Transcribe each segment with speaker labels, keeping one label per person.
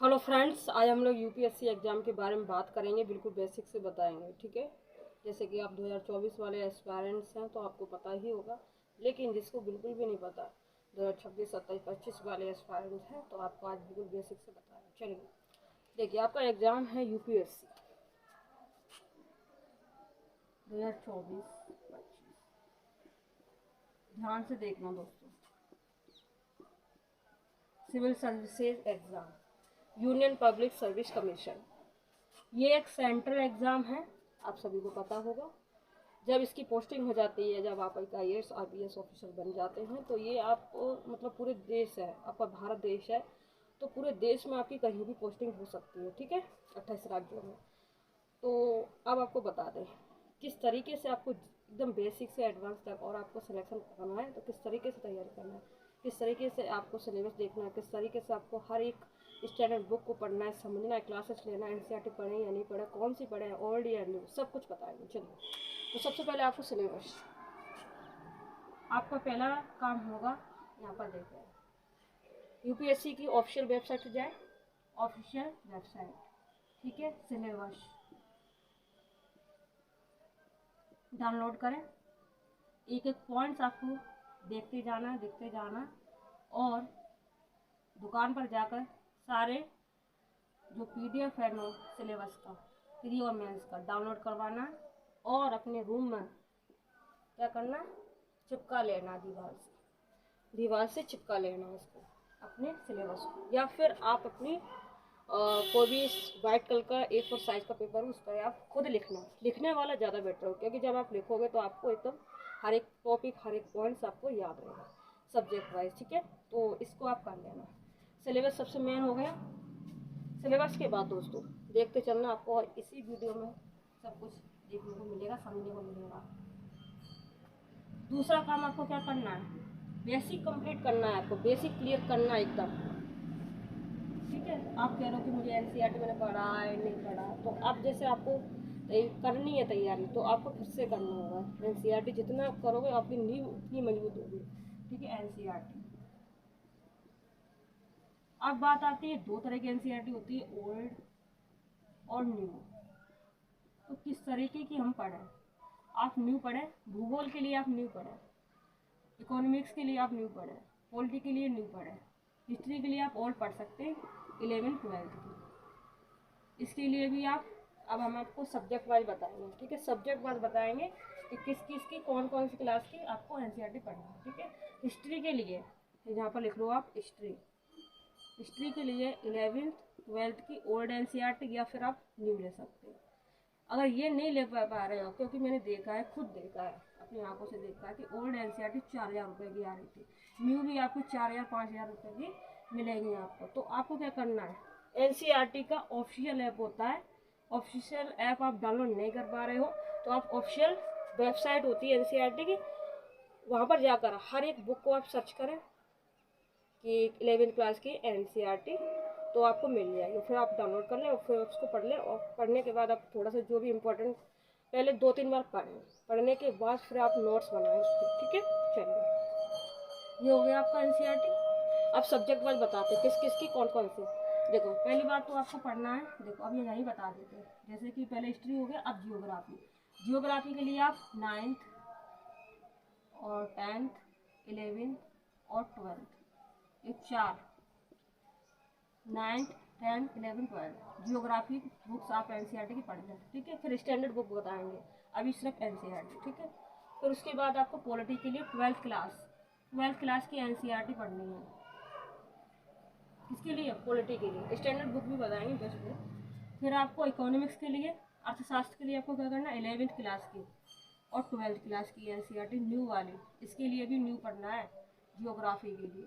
Speaker 1: Hello friends, आज हम लोग यूपीएससी एग्ज़ाम के बारे में बात करेंगे। बिल्कुल बेसिक से बताएंगे, ठीक है। जैसे कि आप 2024 वाले एस्पायरेंट्स हैं तो आपको पता ही होगा, लेकिन जिसको बिल्कुल भी नहीं पता 2026, 27, 25 वाले एस्पायरेंट्स हैं तो आपको आज बिल्कुल बेसिक से बताएंगे। चलिए देखिए, आपका एग्ज़ाम है यूपीएससी 2024-25। ध्यान से देखना दोस्तों। Civil services exam, union public service commission, ये एक सेंट्रल एग्ज़ाम है, आप सभी को पता होगा। जब इसकी पोस्टिंग हो जाती है, जब आप एक IAS RPS ऑफिसर बन जाते हैं तो ये आपको मतलब पूरे देश है, आपका भारत देश है तो पूरे देश में आपकी कहीं भी पोस्टिंग हो सकती है, ठीक है, 28 राज्यों में। तो अब आपको बता दें किस तरीके से आपको एकदम बेसिक से एडवांस तक और आपको सिलेक्शन करना है तो किस तरीके से तैयारी करना है, किस तरीके से आपको सिलेबस देखना है, किस तरीके से आपको हर एक स्टैंडर्ड बुक को पढ़ना है, समझना है, क्लासेस लेना है, NCERT पढ़े या नहीं पढ़े, कौन सी पढ़े, ओल्ड या न्यू, सब कुछ बताएंगे। चलिए, तो सबसे पहले आपको सिलेबस, आपका पहला काम होगा, यहाँ पर देखते हैं यूपीएससी की ऑफिशियल वेबसाइट पर जाए, ऑफिशियल वेबसाइट, ठीक है। सिलेबस डाउनलोड करें, एक एक पॉइंट्स आपको देखते जाना, देखते जाना, और दुकान पर जाकर सारे जो PDF है नो सिलेबस का, प्री और मेंस का डाउनलोड करवाना और अपने रूम में क्या करना, चिपका लेना, दीवार से चिपका लेना उसको, अपने सिलेबस को। या फिर आप अपनी कोई भी वाइट कलर का A4 साइज का पेपर हो, उस पर आप खुद लिखने वाला ज़्यादा बेटर हो, क्योंकि जब आप लिखोगे तो आपको एकदम हर एक टॉपिक, हर एक पॉइंट्स आपको याद रहेगा सब्जेक्ट वाइज, ठीक है। तो इसको आप कर लेना। सिलेबस सबसे मेन हो गया। सिलेबस के बाद दोस्तों देखते चलना, आपको इसी वीडियो में सब कुछ देखने को मिलेगा, समझने को मिलेगा। दूसरा काम आपको क्या करना है, बेसिक कंप्लीट करना है, आपको बेसिक क्लियर करना है एकदम, ठीक है। आप कह रहे हो कि मुझे NCERT मैंने पढ़ा है नहीं पढ़ा, तो अब जैसे आपको करनी है तैयारी तो आपको फिर से करना होगा। NCERT जितना आप करोगे आपकी नींव उतनी मजबूत होगी, ठीक है। NCERT, अब बात आती है, दो तरह की NCERT होती है, ओल्ड और न्यू। तो किस तरीके की हम पढ़ें, आप न्यू पढ़ें, भूगोल के लिए आप न्यू पढ़ें, इकोनॉमिक्स के लिए आप न्यू पढ़ें, पॉलिटी के लिए न्यू पढ़ें, हिस्ट्री के लिए आप ओल्ड पढ़ सकते हैं 11th-12th की। इसके लिए भी आप, अब हम आपको सब्जेक्ट वाइज बताएंगे, ठीक है। सब्जेक्ट वाइज बताएंगे कि किस किस की कौन कौन सी क्लास की आपको NCERT पढ़नी है, ठीक है। हिस्ट्री के लिए यहाँ पर लिख लो आप हिस्ट्री के लिए 11th-12th की ओल्ड NCERT या फिर आप न्यू ले सकते हैं। अगर ये नहीं ले पा रहे हो, क्योंकि मैंने देखा है, खुद देखा है, अपनी आंखों से देखा है कि ओल्ड NCERT 4000 रुपये की आ रही थी, न्यू भी आपको 4000-5000 रुपये की मिलेगी आपको। तो आपको क्या करना है, NCERT का ऑफिशियल ऐप होता है, ऑफिशियल ऐप आप डाउनलोड नहीं कर पा रहे हो तो आप ऑफिशियल वेबसाइट होती है NCERT की, वहाँ पर जाकर हर एक बुक को आप सर्च करें कि 11th क्लास की NCERT, तो आपको मिल जाएगी। फिर आप डाउनलोड कर लें और फिर उसको पढ़ लें, और पढ़ने के बाद आप थोड़ा सा जो भी इम्पोर्टेंट पहले 2-3 बार पढ़ें, पढ़ने के बाद फिर आप नोट्स बनाएं उसके, ठीक है। चलिए, ये हो गया आपका NCERT। अब सब्जेक्ट वाइज बताते हैं किस किस की कौन कौन सी। देखो, पहली बात तो आपको पढ़ना है, देखो अब ये यही बता देते हैं, जैसे कि पहले हिस्ट्री हो गया, अब जियोग्राफी के लिए आप 9th और 10th, 11th और 12th, ये 4, 9th, 10th, 11th, 12th geography books आप NCERT की पढ़ लें, ठीक है। फिर स्टैंडर्ड बुक बताएंगे, अभी सिर्फ NCERT, ठीक है। फिर उसके बाद आपको पॉलिटी के लिए 12th क्लास की NCERT पढ़नी है। किसके लिए, पॉलिटी के लिए, स्टैंडर्ड बुक भी बताएंगे बेस्ट बुक। फिर आपको इकोनॉमिक्स के लिए, अर्थशास्त्र के लिए आपको क्या करना है, 11th क्लास की और 12th क्लास की NCERT न्यू वाली, इसके लिए भी न्यू पढ़ना है, जियोग्राफी के लिए।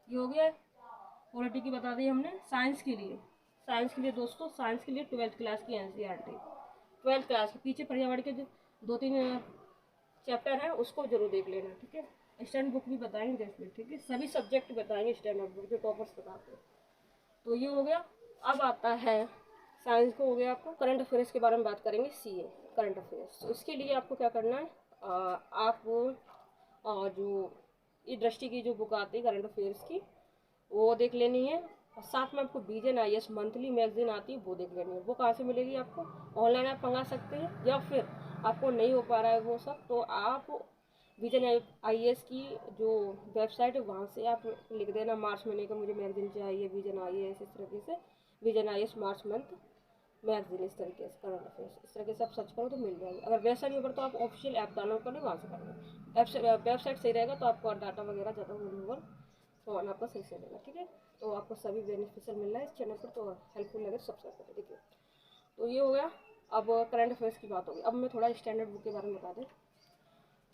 Speaker 1: ये हो गया, पॉलिटी की बता दी हमने। साइंस के लिए दोस्तों, साइंस के लिए 12th क्लास की NCERT, 12th क्लास के पीछे पर्यावरण के जो 2-3 चैप्टर हैं उसको जरूर देख लेना, ठीक है। स्टैंडर्ड बुक भी बताएंगे जैसे, ठीक है, सभी सब्जेक्ट बताएंगे स्टैंडर्ड बुक जो टॉपर्स बताते हैं। तो ये हो गया। अब आता है साइंस को, हो गया आपको करंट अफेयर्स के बारे में बात करेंगे, CA करंट अफेयर्स। तो इसके लिए आपको क्या करना है, आप जो ये दृष्टि की जो बुक आती है करंट अफेयर्स की, वो देख लेनी है। और साथ में आपको विजन IAS मंथली मैगजीन आती है, वो देख लेनी है। वो कहाँ से मिलेगी आपको? ऑनलाइन आप मंगा सकते हैं, या फिर आपको नहीं हो पा रहा है वो सब, तो आप विजन IAS की जो वेबसाइट है वहाँ से आप लिख देना मार्च महीने का मुझे मैगजीन चाहिए, विजन IAS, इस तरीके से vision IAS March month magazine, इस तरीके से करंट अफेयर्स, इस तरीके से आप सर्च करो तो मिल जाएगी। अगर वैसा नहीं होगा तो आप ऑफिशियल ऐप डाउनलोड कर लो, वहाँ से कर लो। ऐप से वेबसाइट सही रहेगा तो आपको डाटा वगैरह ज़्यादा होगा, फ़ोन आपका सही से रहेगा। ठीक है, तो आपको सभी बेनिफिशियल मिल रहा है इस चैनल पर, तो हेल्पफुल लगे तो सब्सक्राइब करें। देखिए, तो ये हो गया। अब करंट अफेयर्स की बात होगी। अब मैं थोड़ा स्टैंडर्ड बुक के बारे में बता दें।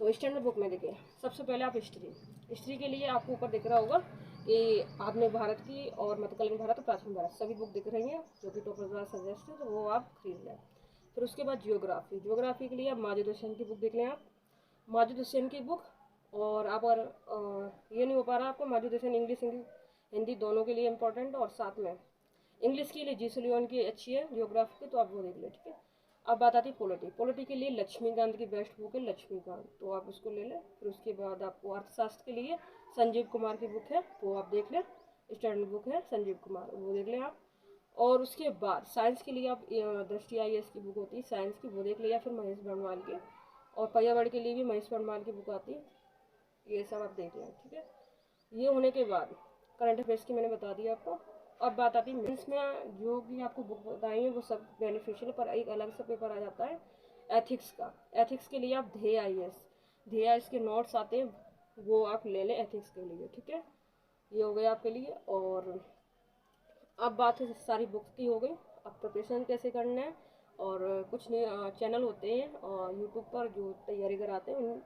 Speaker 1: तो स्टैंडर्ड बुक में देखिए, सबसे पहले आप हिस्ट्री के लिए आपको ऊपर दिख रहा होगा कि आधुनिक भारत की और मध्यकालीन भारत और प्राचीन भारत सभी बुक दिख रही हैं, जो कि टॉपर द्वारा सजेस्ट है, तो वो आप खरीद लें। फिर उसके बाद जियोग्राफी के लिए आप माजिद हुसैन की बुक देख लें। आप माजिद हुसैन की बुक, और आप अगर ये नहीं हो पा रहा आपको, माजिद हुसैन इंग्लिश हिंदी दोनों के लिए इम्पोर्टेंट, और साथ में इंग्लिश के लिए जी लियोन की अच्छी है जियोग्राफी की, तो आप वो देख लें। ठीक है, अब बात आती है पॉलिटी के लिए लक्ष्मीकांत की बेस्ट बुक है लक्ष्मीकांत, तो आप उसको ले लें। फिर उसके बाद आपको अर्थशास्त्र के लिए संजीव कुमार की बुक है, वो आप देख लें। स्टैंडर्ड बुक है संजीव कुमार, वो देख लें आप। और उसके बाद साइंस के लिए आप दृष्टि IAS की बुक होती है साइंस की, वो देख लें, या फिर महेश बर्णवाल की। और पर्यावरण के लिए भी महेश बर्णवाल की बुक आती है, ये सब आप देख लें। ठीक है, ये होने के बाद करंट अफेयर्स की मैंने बता दिया आपको। अब बात आती है मेंस में, जो भी आपको बुक बताई है वो सब बेनिफिशियल, पर एक अलग सा पेपर आ जाता है एथिक्स का। एथिक्स के लिए आप ध्येय के नोट्स आते हैं, वो आप ले लें एथिक्स के लिए। ठीक है, ये हो गया आपके लिए। और अब बात है सारी बुक्स की हो गई, अब प्रिपरेशन कैसे करना है। और कुछ चैनल होते हैं यूट्यूब पर जो तैयारी कराते हैं, उन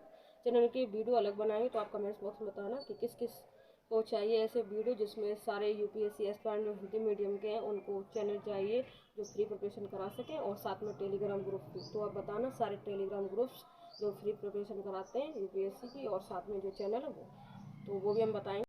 Speaker 1: चैनल की वीडियो अलग बनाएंगे, तो आप कमेंट्स बॉक्स में बताना कि किस किस को चाहिए ऐसे वीडियो, जिसमें सारे UPSC एस्पिरेंट जो हिंदी मीडियम के हैं उनको चैनल चाहिए जो फ्री प्रिपरेशन करा सकें, और साथ में टेलीग्राम ग्रुप भी। तो आप बताना सारे टेलीग्राम ग्रुप्स जो फ्री प्रिपरेशन कराते हैं UPSC की, और साथ में जो चैनल है वो, तो वो भी हम बताएंगे।